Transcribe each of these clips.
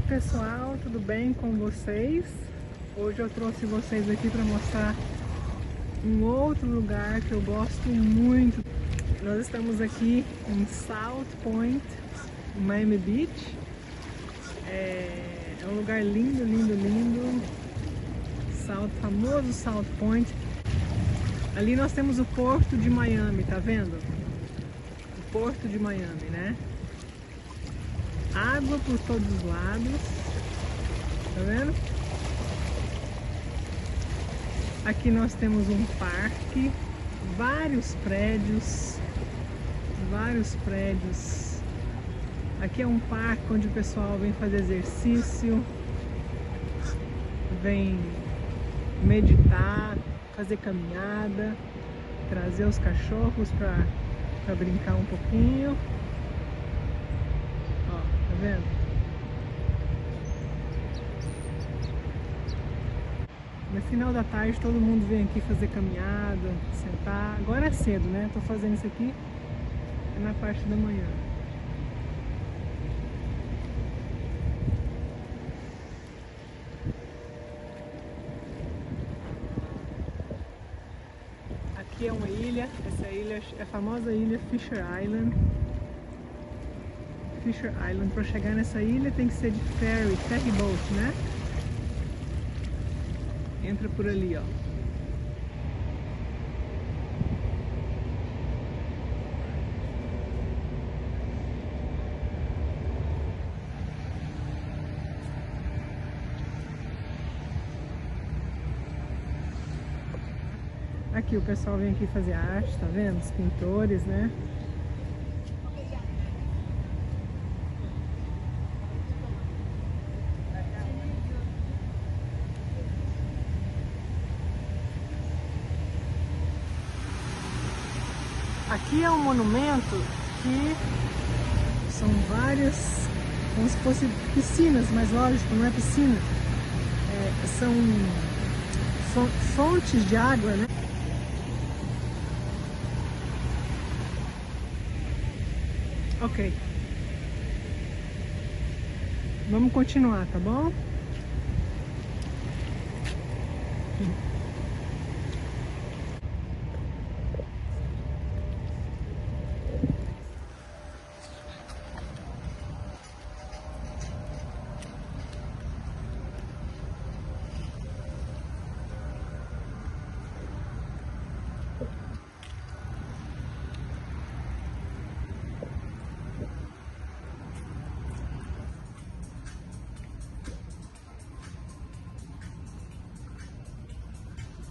pessoal, tudo bem com vocês? Hoje eu trouxe vocês aqui para mostrar um outro lugar que eu gosto muito. Nós estamos aqui em South Point, Miami Beach. É um lugar lindo, lindo, lindo. Famoso South Point. Ali nós temos o Porto de Miami, tá vendo? O Porto de Miami, né? Água por todos os lados, tá vendo? Aqui nós temos um parque, vários prédios. Aqui é um parque onde o pessoal vem fazer exercício, vem meditar, fazer caminhada, trazer os cachorros para brincar um pouquinho. Tá vendo? No final da tarde todo mundo vem aqui fazer caminhada, sentar. Agora é cedo, né? Tô fazendo isso aqui na parte da manhã. Aqui é uma ilha, essa ilha é a famosa ilha Fisher Island. Para chegar nessa ilha tem que ser de ferry boat, né? Entra por ali, ó. Aqui o pessoal vem aqui fazer arte, tá vendo? Os pintores, né? Aqui é um monumento que são várias, como se fossem piscinas, mas lógico, não é piscina. São fontes de água, né? Ok. Vamos continuar, tá bom?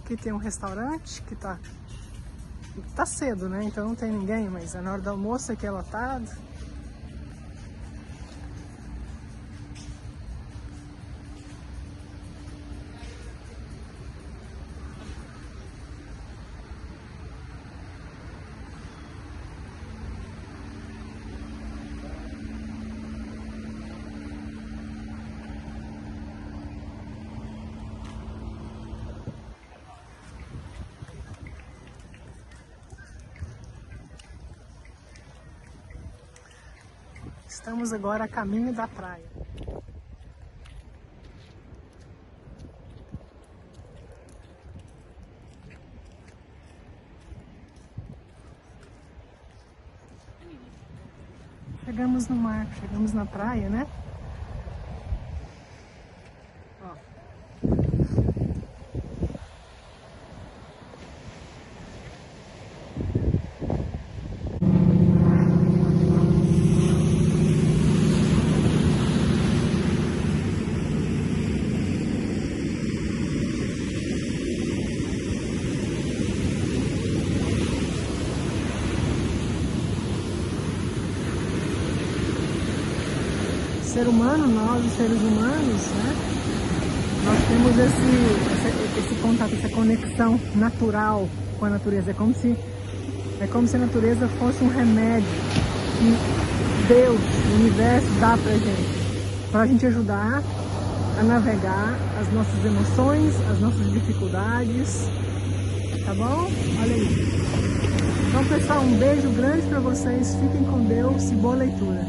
Aqui tem um restaurante que tá cedo, né? Então não tem ninguém, mas é na hora do almoço aqui é lotado. Estamos agora a caminho da praia. Chegamos no mar, chegamos na praia, né? Ó. Ser humano, nós os seres humanos, né? Nós temos esse contato, essa conexão natural com a natureza. É como se a natureza fosse um remédio que Deus, o universo, dá pra gente ajudar a navegar as nossas emoções, as nossas dificuldades, tá bom? Olha aí. Então, pessoal, um beijo grande pra vocês, fiquem com Deus e boa leitura.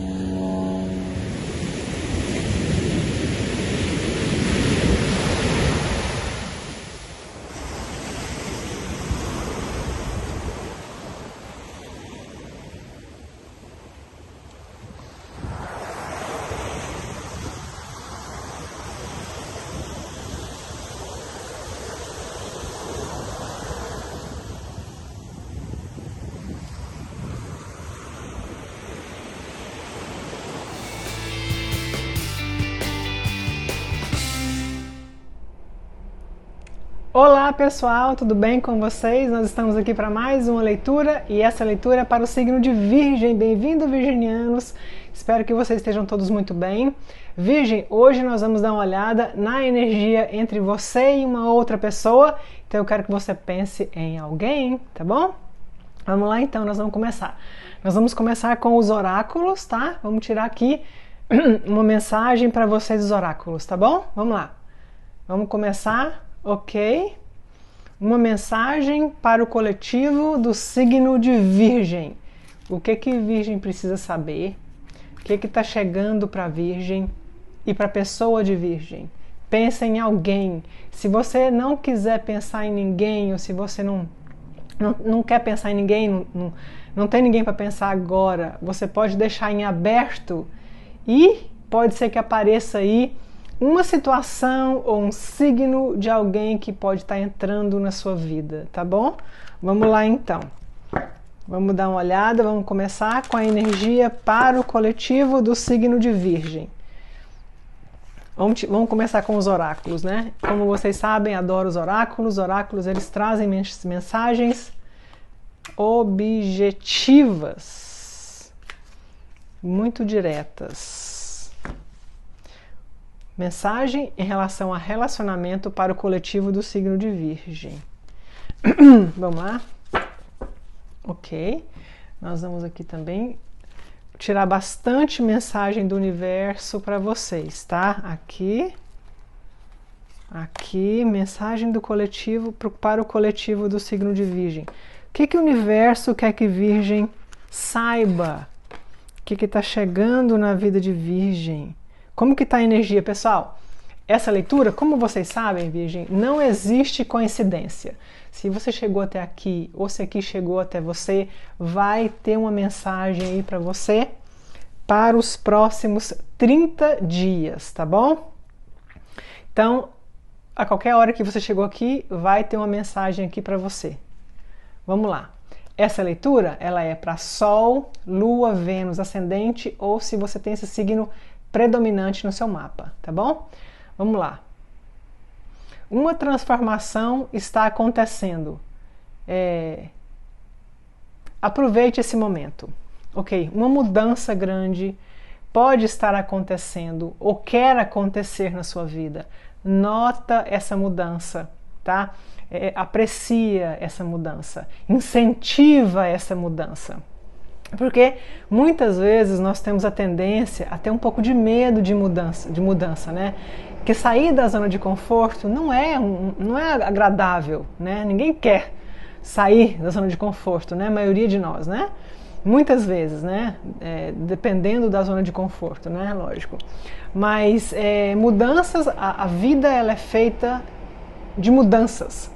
Olá pessoal, tudo bem com vocês? Nós estamos aqui para mais uma leitura e essa leitura é para o signo de Virgem. Bem-vindo, virginianos! Espero que vocês estejam todos muito bem. Virgem, hoje nós vamos dar uma olhada na energia entre você e uma outra pessoa. Então eu quero que você pense em alguém, tá bom? Vamos lá então, nós vamos começar. Nós vamos começar com os oráculos, tá? Vamos tirar aqui uma mensagem para vocês dos oráculos, tá bom? Vamos lá. Vamos começar. Ok? Uma mensagem para o coletivo do signo de Virgem. O que Virgem precisa saber? O que está chegando para Virgem e para a pessoa de Virgem? Pensa em alguém. Se você não quiser pensar em ninguém, ou se você não quer pensar em ninguém, não tem ninguém para pensar agora, você pode deixar em aberto e pode ser que apareça aí uma situação ou um signo de alguém que pode estar entrando na sua vida, tá bom? Vamos lá então. Vamos dar uma olhada, vamos começar com a energia para o coletivo do signo de Virgem. Vamos começar com os oráculos, né? Como vocês sabem, adoro os oráculos. Os oráculos, eles trazem mensagens objetivas, muito diretas. Mensagem em relação a relacionamento para o coletivo do signo de Virgem. Vamos lá? Ok. Nós vamos aqui também tirar bastante mensagem do universo para vocês, tá? Aqui, mensagem do coletivo para o coletivo do signo de Virgem. O que o universo quer que Virgem saiba? O que está chegando na vida de Virgem? Como que está a energia, pessoal? Essa leitura, como vocês sabem, Virgem, não existe coincidência. Se você chegou até aqui, ou se aqui chegou até você, vai ter uma mensagem aí para você para os próximos 30 dias, tá bom? Então, a qualquer hora que você chegou aqui, vai ter uma mensagem aqui para você. Vamos lá. Essa leitura, ela é para Sol, Lua, Vênus, Ascendente, ou se você tem esse signo predominante no seu mapa, tá bom? Vamos lá. Uma transformação está acontecendo. Aproveite esse momento. Ok? Uma mudança grande pode estar acontecendo ou quer acontecer na sua vida. Nota essa mudança, tá? Aprecia essa mudança. Incentiva essa mudança. Porque muitas vezes nós temos a tendência a ter um pouco de medo de mudança, né? Porque sair da zona de conforto não é agradável, né? Ninguém quer sair da zona de conforto, né? A maioria de nós, né? Muitas vezes, né? Dependendo da zona de conforto, né? Lógico. Mas mudanças, a vida ela é feita de mudanças.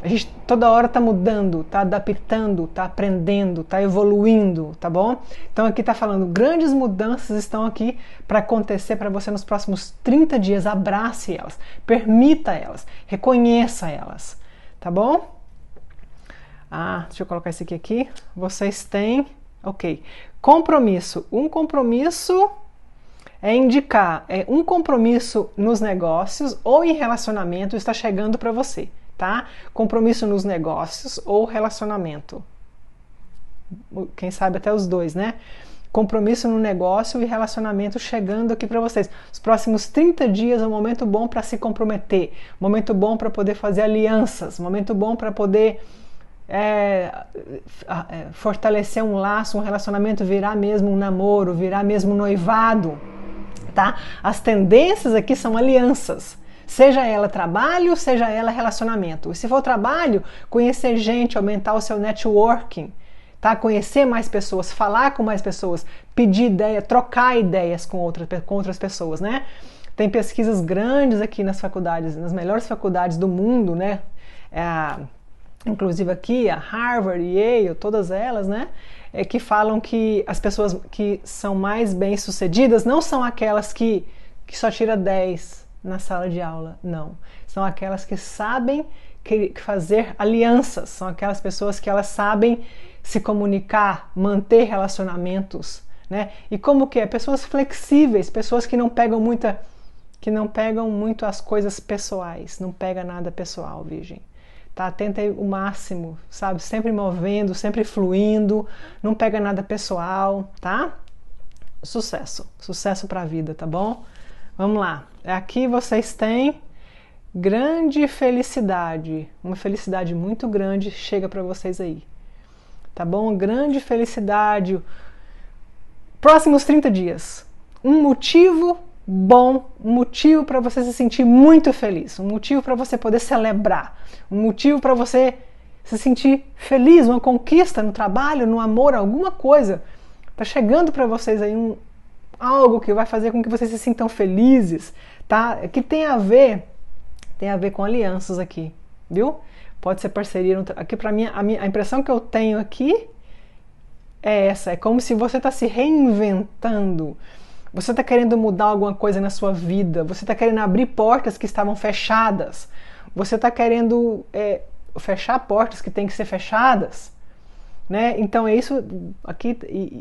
A gente toda hora está mudando, está adaptando, está aprendendo, está evoluindo, tá bom? Então aqui está falando, grandes mudanças estão aqui para acontecer para você nos próximos 30 dias. Abrace elas, permita elas, reconheça elas, tá bom? Deixa eu colocar esse aqui. Vocês têm, ok, compromisso. Um compromisso é indicar, um compromisso nos negócios ou em relacionamento está chegando para você. Tá? Compromisso nos negócios ou relacionamento. Quem sabe até os dois, né? Compromisso no negócio e relacionamento chegando aqui para vocês. Os próximos 30 dias é um momento bom para se comprometer, momento bom para poder fazer alianças, momento bom para poder fortalecer um laço, um relacionamento, virar mesmo um namoro, virar mesmo um noivado, tá? As tendências aqui são alianças. Seja ela trabalho, seja ela relacionamento. E se for trabalho, conhecer gente, aumentar o seu networking, tá? Conhecer mais pessoas, falar com mais pessoas, pedir ideia, trocar ideias com outras pessoas, né? Tem pesquisas grandes aqui nas faculdades, nas melhores faculdades do mundo, né? Inclusive aqui, a Harvard, Yale, todas elas, né? Que falam que as pessoas que são mais bem-sucedidas não são aquelas que só tiram 10 na sala de aula, não. São aquelas que sabem fazer alianças, são aquelas pessoas que elas sabem se comunicar, manter relacionamentos, né? E como que é? Pessoas flexíveis, pessoas que não pegam muito as coisas pessoais, não pega nada pessoal, Virgem. tá? Tenta ir o máximo, sabe? Sempre movendo, sempre fluindo, não pega nada pessoal, tá? Sucesso para a vida, tá bom? Vamos lá. Aqui vocês têm grande felicidade, uma felicidade muito grande chega para vocês aí, tá bom? Grande felicidade. Próximos 30 dias. Um motivo bom, um motivo para você se sentir muito feliz, um motivo para você poder celebrar, um motivo para você se sentir feliz, uma conquista no trabalho, no amor, alguma coisa. Tá chegando para vocês aí algo que vai fazer com que vocês se sintam felizes, tá? Que tem a ver com alianças aqui, viu? Pode ser parceria. Aqui para mim, a impressão que eu tenho aqui é essa. É como se você está se reinventando. Você está querendo mudar alguma coisa na sua vida. Você está querendo abrir portas que estavam fechadas. Você está querendo fechar portas que têm que ser fechadas, né? Então é isso aqui,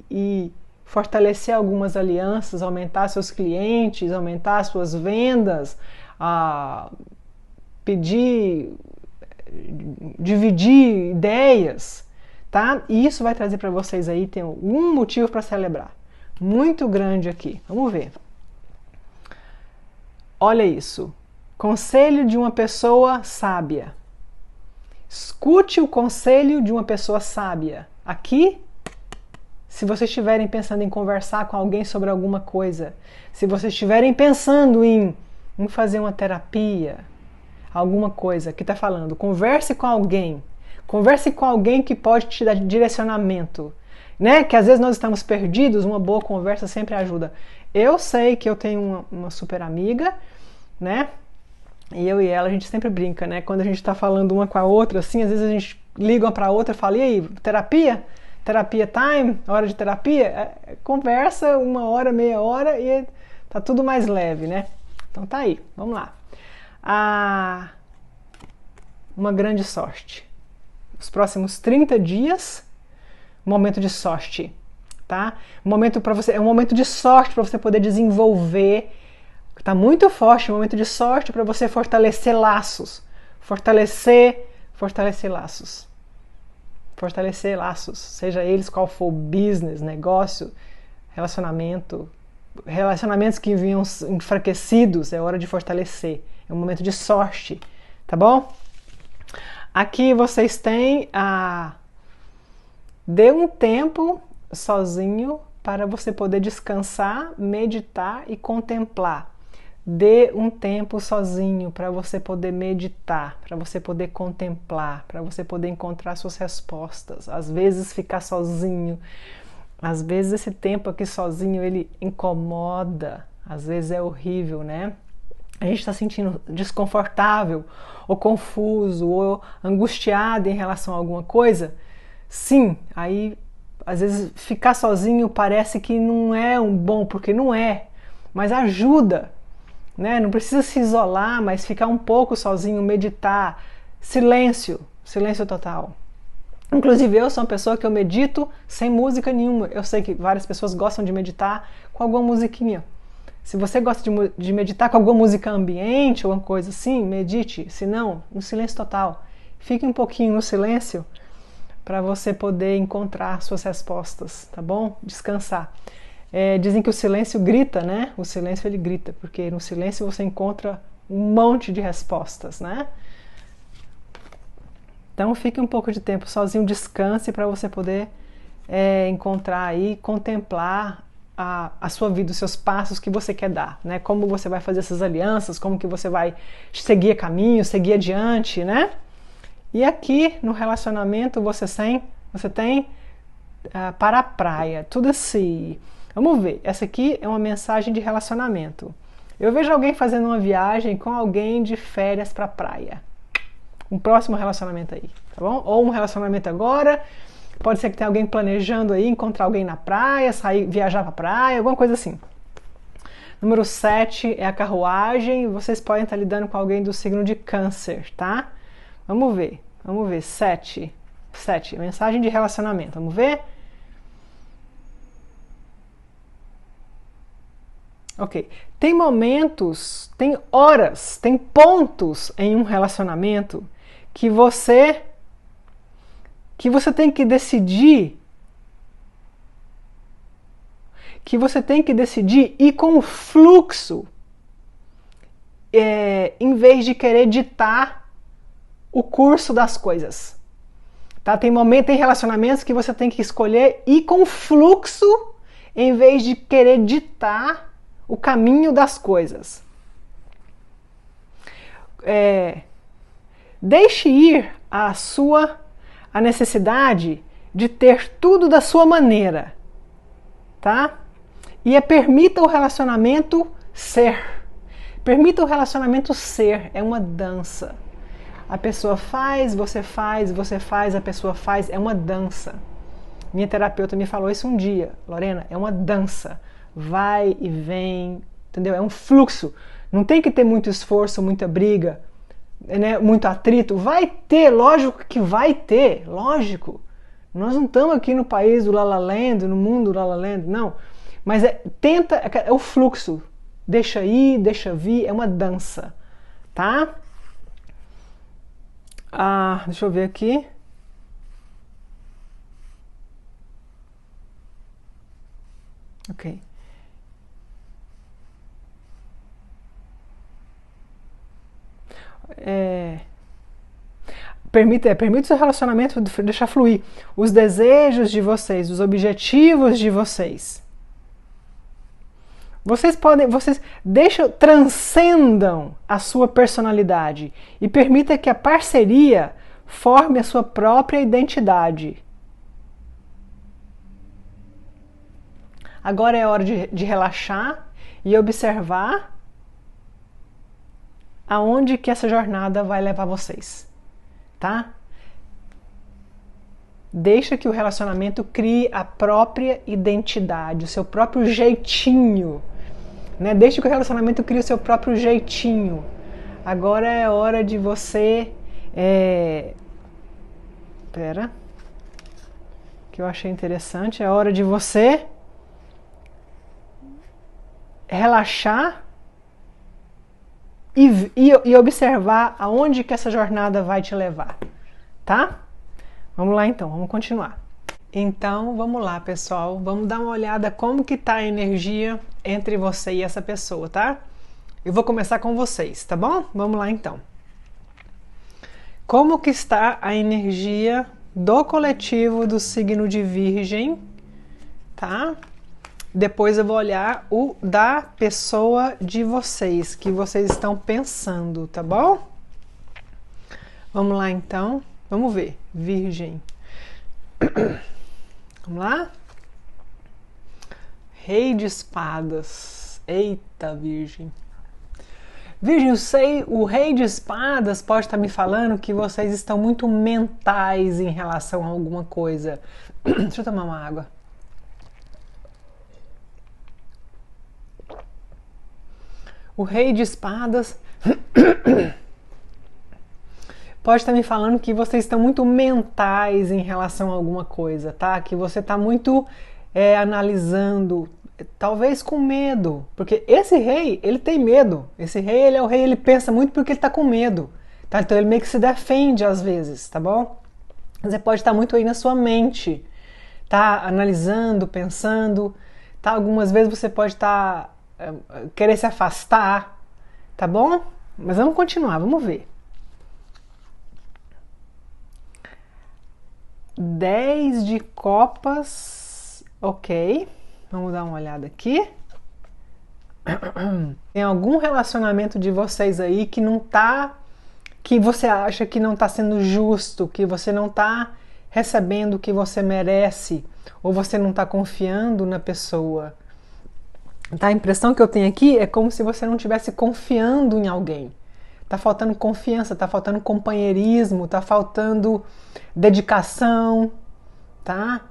e fortalecer algumas alianças, aumentar seus clientes, aumentar suas vendas, dividir ideias, tá? E isso vai trazer para vocês aí, tem um motivo para celebrar muito grande aqui. Vamos ver. Olha isso. Conselho de uma pessoa sábia. Escute o conselho de uma pessoa sábia. Aqui, se vocês estiverem pensando em conversar com alguém sobre alguma coisa, se vocês estiverem pensando em fazer uma terapia, alguma coisa que está falando, converse com alguém que pode te dar direcionamento, né? Que às vezes nós estamos perdidos, uma boa conversa sempre ajuda. Eu sei que eu tenho uma super amiga, né? E eu e ela, a gente sempre brinca, né? Quando a gente tá falando uma com a outra, assim, às vezes a gente liga uma pra outra e fala, e aí, terapia? Terapia time? Hora de terapia? Conversa 1 hora, meia hora e tá tudo mais leve, né? Então tá aí, vamos lá. Uma grande sorte. Os próximos 30 dias, momento de sorte, tá? Um momento para você, é um momento de sorte para você poder desenvolver. Tá muito forte, um momento de sorte para você fortalecer laços. Fortalecer laços. Fortalecer laços, seja eles qual for, business, negócio, relacionamentos que vinham enfraquecidos, é hora de fortalecer. É um momento de sorte, tá bom? Aqui vocês têm dê um tempo sozinho para você poder descansar, meditar e contemplar. Dê um tempo sozinho para você poder meditar, para você poder contemplar, para você poder encontrar suas respostas. Às vezes ficar sozinho, às vezes esse tempo aqui sozinho ele incomoda, às vezes é horrível, né? A gente está sentindo desconfortável, ou confuso, ou angustiado em relação a alguma coisa. Sim, aí às vezes ficar sozinho parece que não é bom, porque não é, mas ajuda. Né? Não precisa se isolar, mas ficar um pouco sozinho, meditar, silêncio total. Inclusive eu sou uma pessoa que eu medito sem música nenhuma. Eu sei que várias pessoas gostam de meditar com alguma musiquinha. Se você gosta de meditar com alguma música ambiente ou uma coisa assim, medite. Se não, no silêncio total. Fique um pouquinho no silêncio para você poder encontrar suas respostas, tá bom? Descansar. Dizem que o silêncio grita, né? O silêncio ele grita, porque no silêncio você encontra um monte de respostas, né? Então fique um pouco de tempo sozinho, descanse para você poder encontrar aí, contemplar a sua vida, os seus passos que você quer dar, né? Como você vai fazer essas alianças, como que você vai seguir caminho, seguir adiante, né? E aqui no relacionamento você tem para a praia, tudo assim. Vamos ver, essa aqui é uma mensagem de relacionamento. Eu vejo alguém fazendo uma viagem com alguém de férias para a praia. Um próximo relacionamento aí, tá bom? Ou um relacionamento agora, pode ser que tenha alguém planejando aí, encontrar alguém na praia, sair, viajar para a praia, alguma coisa assim. Número 7 é a carruagem, vocês podem estar lidando com alguém do signo de Câncer, tá? Vamos ver, 7, mensagem de relacionamento, vamos ver? Ok, tem momentos, tem horas, tem pontos em um relacionamento que você tem que decidir, ir com o fluxo, em vez de querer ditar o curso das coisas. Tá? Tem relacionamentos que você tem que escolher ir com o fluxo em vez de querer ditar o caminho das coisas. Deixe ir a necessidade de ter tudo da sua maneira, tá? E permita o relacionamento ser. Permita o relacionamento ser, é uma dança. A pessoa faz, você faz, você faz, a pessoa faz, é uma dança. Minha terapeuta me falou isso um dia, Lorena, é uma dança. Vai e vem, entendeu? É um fluxo. Não tem que ter muito esforço, muita briga, né? Muito atrito. Vai ter, lógico que vai ter, lógico. Nós não estamos aqui no país do La La Land, no mundo do La La Land, não. Mas é o fluxo. Deixa ir, deixa vir, é uma dança, tá? Deixa eu ver aqui. Ok. Permita o seu relacionamento deixar fluir os desejos de vocês, os objetivos de vocês. Vocês transcendam a sua personalidade e permita que a parceria forme a sua própria identidade. Agora é hora de relaxar e observar aonde que essa jornada vai levar vocês, tá? Deixa que o relacionamento crie a própria identidade, o seu próprio jeitinho, né? Deixa que o relacionamento crie o seu próprio jeitinho. Agora é hora de você... que eu achei interessante. É hora de você relaxar e observar aonde que essa jornada vai te levar, tá? Vamos lá então, vamos continuar. Então, vamos lá, pessoal. Vamos dar uma olhada como que tá a energia entre você e essa pessoa, tá? Eu vou começar com vocês, tá bom? Vamos lá então. Como que está a energia do coletivo do signo de Virgem, tá? Depois eu vou olhar o da pessoa de vocês, que vocês estão pensando, tá bom? Vamos lá então, vamos ver, Virgem. Vamos lá? Rei de espadas. Eita, Virgem. Virgem, eu sei, o Rei de espadas pode estar me falando que vocês estão muito mentais em relação a alguma coisa. Deixa eu tomar uma água. O Rei de espadas pode estar me falando que vocês estão muito mentais em relação a alguma coisa, tá? Que você está muito analisando, talvez com medo, porque esse rei, ele tem medo. Esse rei, ele é o rei, ele pensa muito porque ele está com medo, tá? Então ele meio que se defende às vezes, tá bom? Você pode estar muito aí na sua mente, tá? Analisando, pensando, tá? Algumas vezes você pode estar querer se afastar, tá bom? Mas vamos continuar, vamos ver. 10 de copas, ok. Vamos dar uma olhada aqui. Tem algum relacionamento de vocês aí que não tá, que você acha que não tá sendo justo, que você não tá recebendo o que você merece, ou você não tá confiando na pessoa. Tá? A impressão que eu tenho aqui é como se você não estivesse confiando em alguém. Tá faltando confiança, tá faltando companheirismo, tá faltando dedicação, tá?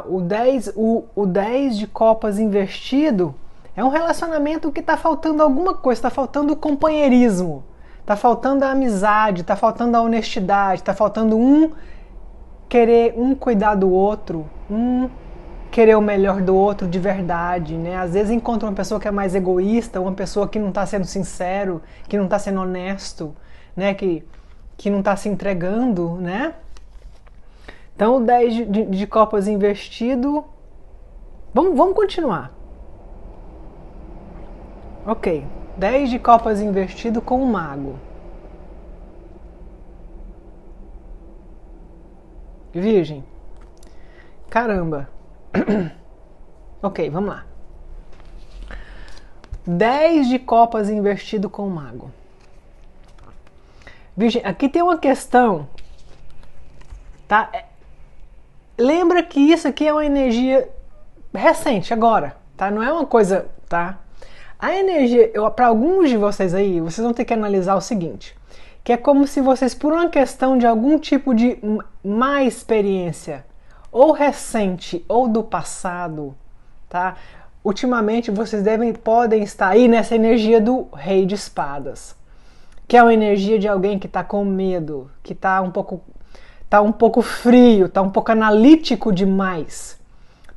O 10 de copas invertido é um relacionamento que tá faltando alguma coisa, tá faltando companheirismo, tá faltando a amizade, tá faltando a honestidade, tá faltando querer cuidar do outro, querer o melhor do outro de verdade, né? Às vezes encontra uma pessoa que é mais egoísta, uma pessoa que não está sendo sincero, que não está sendo honesto, né? Que que não está se entregando, né? Então, o 10 de copas invertido. Vamos continuar. Ok. 10 de copas invertido com o mago. Virgem. Caramba. Ok, vamos lá. 10 de copas invertido com o mago. Virgem, aqui tem uma questão, tá? Lembra que isso aqui é uma energia recente, agora, tá? Não é uma coisa, tá? A energia, para alguns de vocês aí, vocês vão ter que analisar o seguinte, que é como se vocês, por uma questão de algum tipo de má experiência, ou recente, ou do passado, tá? Ultimamente vocês podem estar aí nessa energia do Rei de Espadas, que é uma energia de alguém que está com medo, que está um pouco frio, está um pouco analítico demais,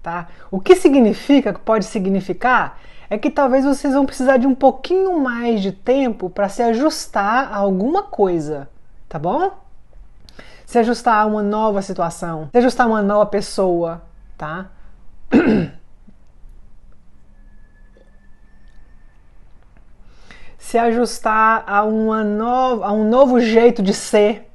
tá? O que significa, que pode significar, é que talvez vocês vão precisar de um pouquinho mais de tempo para se ajustar a alguma coisa, tá bom? Se ajustar a uma nova situação, se ajustar a uma nova pessoa, tá? Se ajustar a um novo jeito de ser,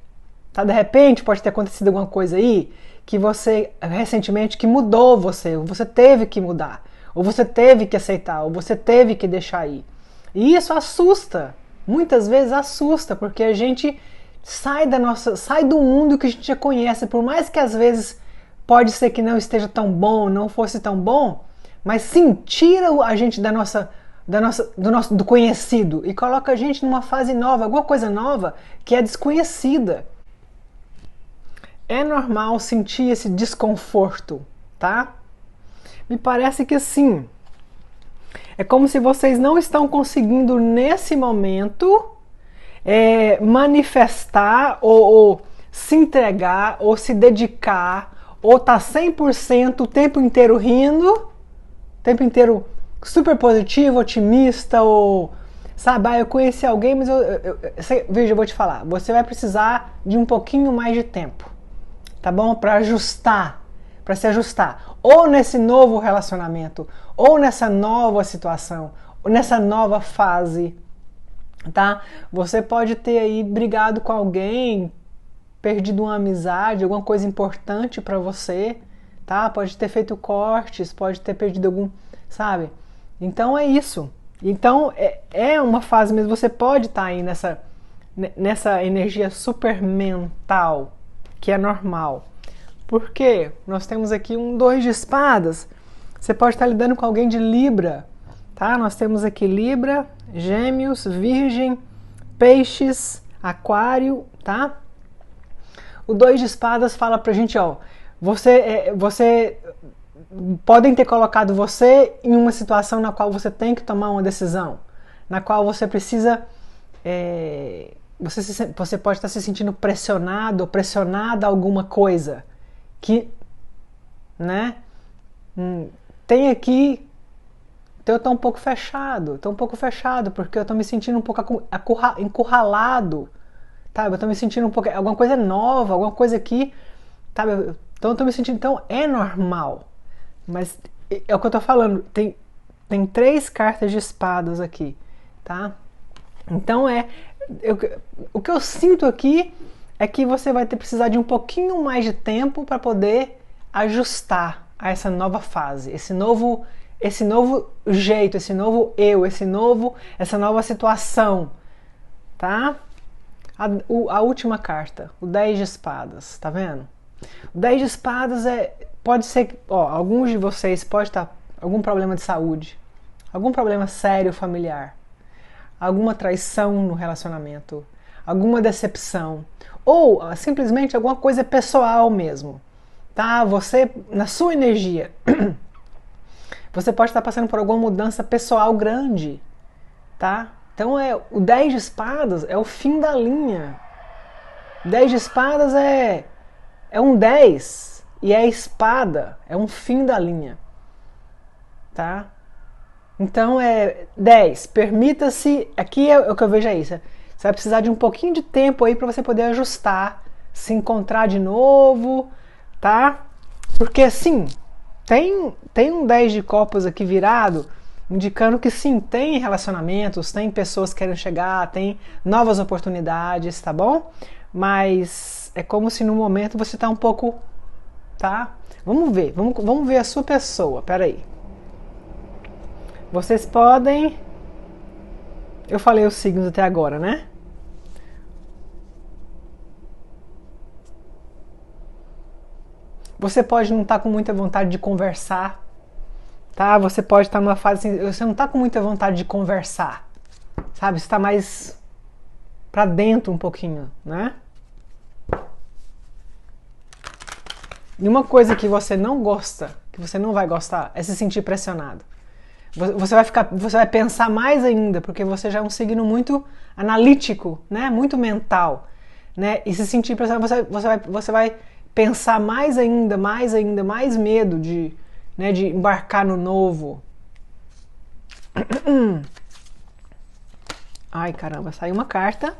tá? De repente pode ter acontecido alguma coisa aí que você recentemente que mudou você teve que mudar, ou você teve que aceitar, ou você teve que deixar ir. E isso assusta, muitas vezes assusta, porque a gente sai do mundo que a gente já conhece, por mais que às vezes pode ser que não esteja tão bom, não fosse tão bom, mas sim, tira a gente do conhecido e coloca a gente numa fase nova, alguma coisa nova que é desconhecida. É normal sentir esse desconforto, tá? Me parece que sim. É como se vocês não estão conseguindo nesse momento manifestar ou se entregar ou se dedicar ou tá 100% o tempo inteiro rindo, o tempo inteiro super positivo, otimista, ou sabe, eu conheci alguém, mas veja, eu vou te falar, você vai precisar de um pouquinho mais de tempo, tá bom? Para se ajustar, ou nesse novo relacionamento, ou nessa nova situação, ou nessa nova fase, tá? Você pode ter aí brigado com alguém, perdido uma amizade, alguma coisa importante para você, tá? Pode ter feito cortes, pode ter perdido algum, sabe? Então é isso. Então é uma fase mesmo, você pode estar aí nessa energia super mental, que é normal. Porque nós temos aqui um 2 de espadas, você pode estar lidando com alguém de Libra, tá? Nós temos aqui Libra, Gêmeos, Virgem, Peixes, Aquário, tá? O 2 de espadas fala pra gente, ó, você podem ter colocado você em uma situação na qual você tem que tomar uma decisão, na qual você precisa, você pode estar se sentindo pressionado ou pressionada a alguma coisa, que, né, tem aqui, então eu estou um pouco fechado, porque eu estou me sentindo um pouco encurralado, tá? Eu estou me sentindo um pouco, alguma coisa nova, alguma coisa aqui, tá? Então eu estou me sentindo, então é normal. Mas é o que eu tô falando, tem 3 cartas de espadas aqui, tá? Então o que eu sinto aqui é que você vai precisar de um pouquinho mais de tempo para poder ajustar a essa nova fase, esse novo jeito, esse novo eu, essa nova situação, tá? A última carta, o 10 de espadas, tá vendo? O 10 de espadas pode ser, alguns de vocês pode estar algum problema de saúde, algum problema sério familiar, alguma traição no relacionamento, alguma decepção, ou simplesmente alguma coisa pessoal mesmo, tá? Você, na sua energia, você pode estar passando por alguma mudança pessoal grande, tá? Então o 10 de espadas é o fim da linha. 10 de espadas é um 10 e é espada, é um fim da linha, tá? Então 10, permita-se, aqui é o que eu vejo isso, Você vai precisar de um pouquinho de tempo aí para você poder ajustar, se encontrar de novo, tá? Porque sim, tem um 10 de copas aqui virado, indicando que sim, tem relacionamentos, tem pessoas querendo chegar, tem novas oportunidades, tá bom? Mas é como se no momento você tá um pouco, tá? Vamos ver a sua pessoa, peraí. Vocês podem... Eu falei os signos até agora, né? Você pode não estar com muita vontade de conversar, tá? Você pode estar numa fase assim, você não está com muita vontade de conversar, sabe? Você está mais para dentro um pouquinho, né? E uma coisa que você não gosta, que você não vai gostar, é se sentir pressionado. Você vai pensar mais ainda, porque você já é um signo muito analítico, né? Muito mental, né? E se sentir pressionado, você vai pensar mais ainda, mais medo de, né, de embarcar no novo. Ai, caramba, saiu uma carta.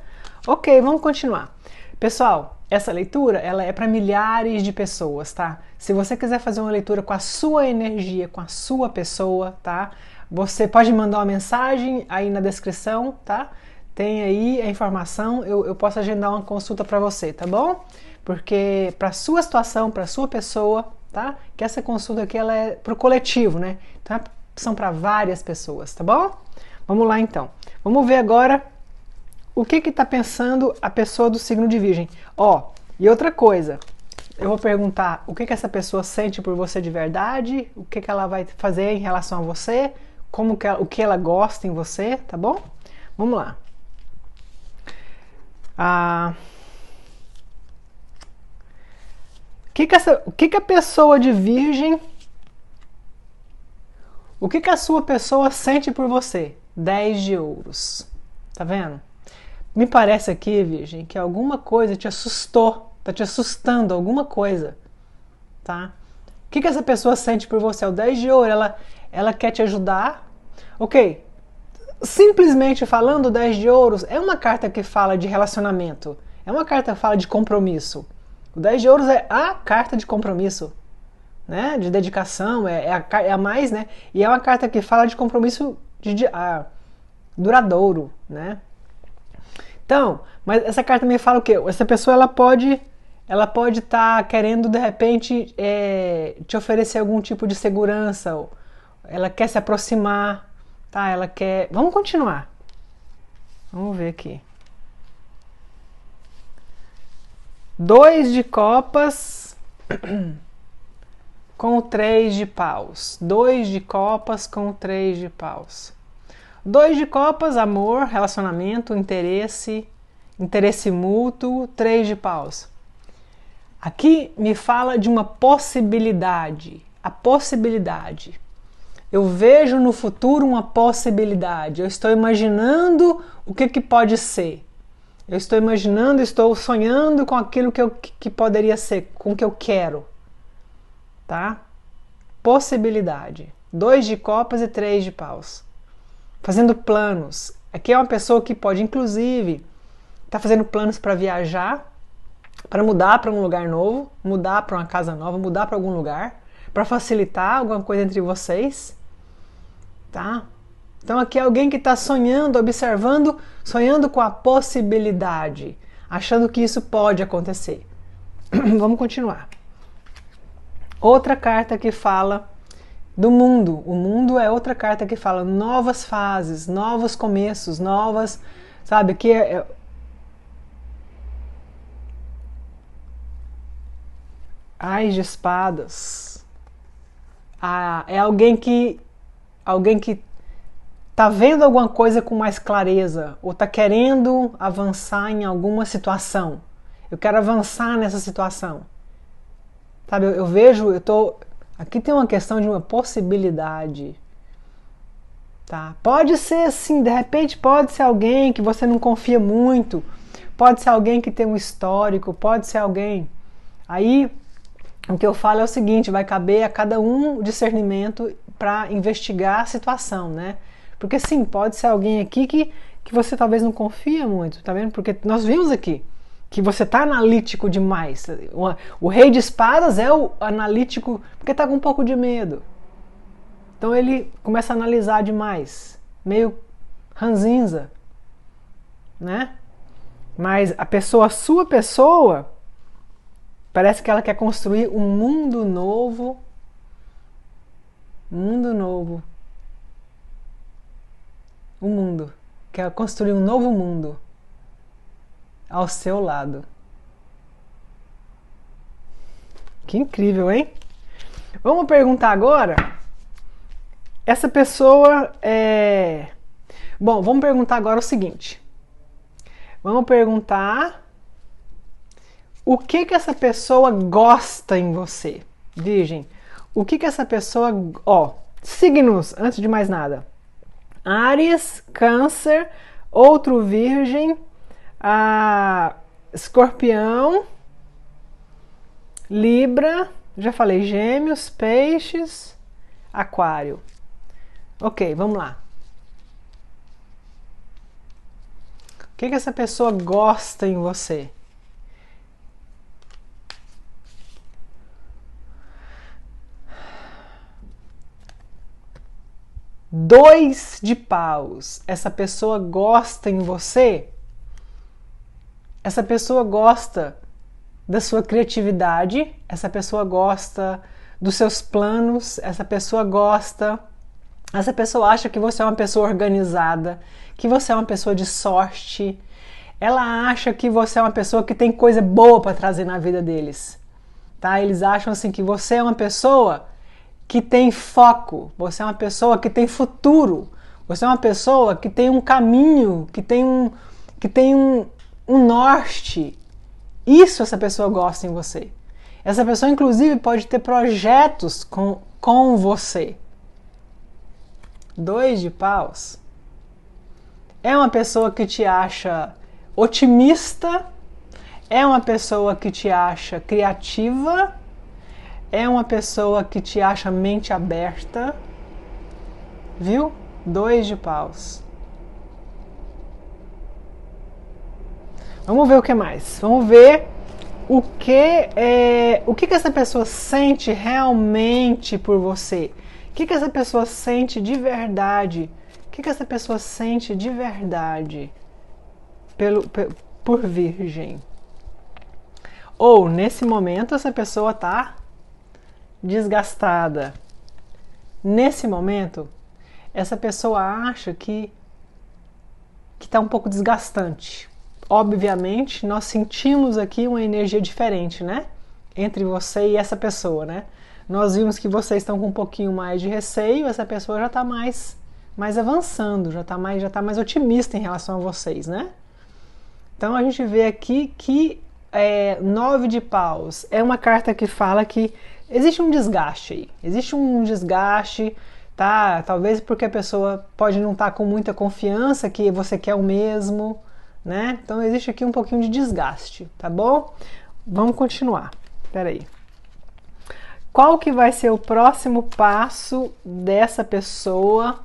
Ok, vamos continuar. Pessoal, essa leitura ela é para milhares de pessoas, tá? Se você quiser fazer uma leitura com a sua energia, com a sua pessoa, tá? Você pode mandar uma mensagem aí na descrição, tá? Tem aí a informação, eu posso agendar uma consulta para você, tá bom? Porque para sua situação, para sua pessoa, tá? Que essa consulta aqui ela é pro coletivo, né? Então são para várias pessoas, tá bom? Vamos lá então. Vamos ver agora o que está pensando a pessoa do signo de Virgem. Ó, e outra coisa, eu vou perguntar o que essa pessoa sente por você de verdade, o que ela vai fazer em relação a você, o que ela gosta em você, tá bom? Vamos lá. O que a pessoa de Virgem, o que a sua pessoa sente por você? 10 de ouros, tá vendo? Me parece aqui, Virgem, que alguma coisa te assustou, tá te assustando, alguma coisa, tá? O que essa pessoa sente por você? O 10 de ouro, ela quer te ajudar, ok? Simplesmente falando, o 10 de ouros é uma carta que fala de relacionamento, é uma carta que fala de compromisso. O 10 de ouros é a carta de compromisso, né? De dedicação, é a mais, né? E é uma carta que fala de compromisso duradouro, né? Então, mas essa carta me fala o quê? Essa pessoa ela pode estar querendo de repente te oferecer algum tipo de segurança, ou ela quer se aproximar, tá? Ela quer. Vamos continuar. Vamos ver aqui. 2 de copas com o 3 de paus. 2 de copas com o 3 de paus. 2 de copas, amor, relacionamento, interesse mútuo, 3 de paus. Aqui me fala de uma possibilidade, a possibilidade. Eu vejo no futuro uma possibilidade, eu estou imaginando o que pode ser. Eu estou imaginando, estou sonhando com aquilo que poderia ser, com o que eu quero. Tá? Possibilidade. 2 de copas e 3 de paus. Fazendo planos. Aqui é uma pessoa que pode, inclusive, estar fazendo planos para viajar, para mudar para um lugar novo, mudar para uma casa nova, mudar para algum lugar, para facilitar alguma coisa entre vocês, tá? Então aqui é alguém que está sonhando, observando, sonhando com a possibilidade, achando que isso pode acontecer. Vamos continuar. Outra carta que fala do mundo. O mundo é outra carta que fala novas fases, novos começos, novas, sabe, que Ais de espadas. É alguém que tá vendo alguma coisa com mais clareza, ou tá querendo avançar em alguma situação. Eu quero avançar nessa situação. Sabe, aqui tem uma questão de uma possibilidade. Tá? Pode ser assim, de repente pode ser alguém que você não confia muito, pode ser alguém que tem um histórico, pode ser alguém. Aí o que eu falo é o seguinte, vai caber a cada um discernimento para investigar a situação, né? Porque sim, pode ser alguém aqui que que você talvez não confia muito, tá vendo? Porque nós vimos aqui que você tá analítico demais. O rei de espadas é o analítico porque tá com um pouco de medo. Então ele começa a analisar demais, meio ranzinza, né? Mas a sua pessoa, parece que ela quer construir um mundo novo. Um mundo novo. Um mundo. Quer construir um novo mundo ao seu lado. Que incrível, hein? Vamos perguntar agora. Essa pessoa é... Bom, vamos perguntar agora o seguinte. Vamos perguntar o que essa pessoa gosta em você, Virgem. O que essa pessoa... Ó, signos, antes de mais nada. Áries, Câncer, outro Virgem, Escorpião, Libra, já falei, Gêmeos, Peixes, Aquário. Ok, vamos lá. O que essa pessoa gosta em você? Dois de paus. Essa pessoa gosta em você? Essa pessoa gosta da sua criatividade, essa pessoa gosta dos seus planos, essa pessoa acha que você é uma pessoa organizada, que você é uma pessoa de sorte, ela acha que você é uma pessoa que tem coisa boa para trazer na vida deles, tá? Eles acham assim que você é uma pessoa que tem foco, você é uma pessoa que tem futuro, você é uma pessoa que tem um caminho, que tem um norte. Isso essa pessoa gosta em você. Essa pessoa, inclusive, pode ter projetos com você. Dois de paus. É uma pessoa que te acha otimista, é uma pessoa que te acha criativa, é uma pessoa que te acha mente aberta. Viu? Dois de paus. Vamos ver o que mais. Vamos ver o que essa pessoa sente realmente por você. O que essa pessoa sente de verdade? O que essa pessoa sente de verdade por Virgem? Ou, nesse momento, essa pessoa está desgastada. Nesse momento, essa pessoa acha que está um pouco desgastante. Obviamente, nós sentimos aqui uma energia diferente, né? Entre você e essa pessoa, né? Nós vimos que vocês estão com um pouquinho mais de receio, essa pessoa já está mais avançando, já está mais otimista em relação a vocês, né? Então a gente vê aqui que 9 de paus é uma carta que fala que existe um desgaste aí, existe um desgaste, tá? Talvez porque a pessoa pode não estar com muita confiança que você quer o mesmo, né? Então existe aqui um pouquinho de desgaste, tá bom? Vamos continuar. Espera aí. Qual que vai ser o próximo passo dessa pessoa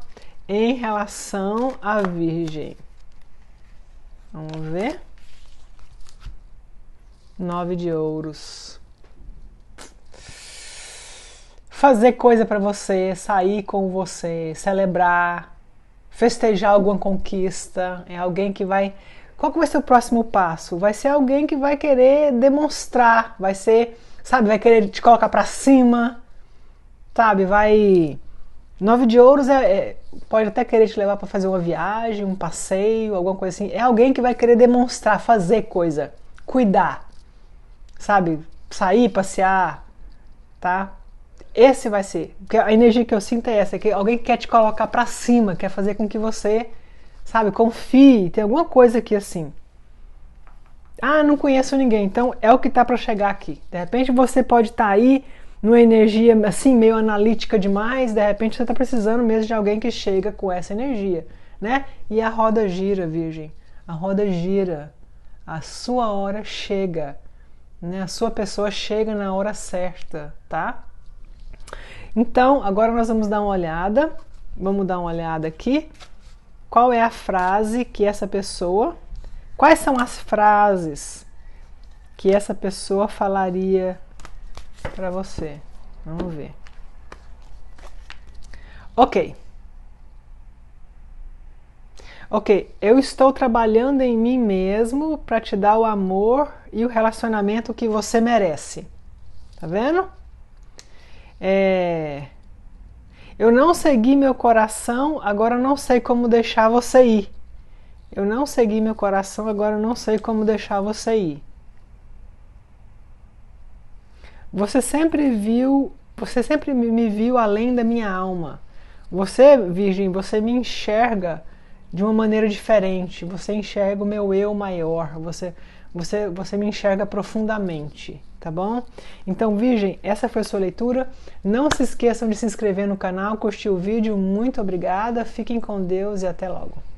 em relação à Virgem? Vamos ver. 9 de ouros. Fazer coisa para você, sair com você, celebrar, festejar alguma conquista. É alguém que vai... Qual que vai ser o próximo passo? Vai ser alguém que vai querer demonstrar, vai ser, sabe, vai querer te colocar pra cima, sabe, vai... 9 de ouros pode até querer te levar para fazer uma viagem, um passeio, alguma coisa assim. É alguém que vai querer demonstrar, fazer coisa, cuidar, sabe, sair, passear, tá? Esse vai ser, porque a energia que eu sinto é essa, que alguém quer te colocar pra cima, quer fazer com que você... Sabe, confie, tem alguma coisa aqui assim. Ah, não conheço ninguém, então é o que tá para chegar aqui. De repente você pode estar aí numa energia assim, meio analítica demais, de repente você tá precisando mesmo de alguém que chega com essa energia, né? E a roda gira, Virgem. A roda gira. A sua hora chega, né? A sua pessoa chega na hora certa, tá? Então, agora nós vamos dar uma olhada. Vamos dar uma olhada aqui. qual é a frase que essa pessoa... Quais são as frases que essa pessoa falaria para você? Vamos ver. Ok. Ok, eu estou trabalhando em mim mesmo para te dar o amor e o relacionamento que você merece. Tá vendo? Eu não segui meu coração, agora eu não sei como deixar você ir. Eu não segui meu coração, agora eu não sei como deixar você ir. Você sempre me viu além da minha alma. Você, Virgem, você me enxerga de uma maneira diferente. Você enxerga o meu eu maior. Você me enxerga profundamente, tá bom? Então, Virgem, essa foi a sua leitura. Não se esqueçam de se inscrever no canal, curtir o vídeo. Muito obrigada. Fiquem com Deus e até logo.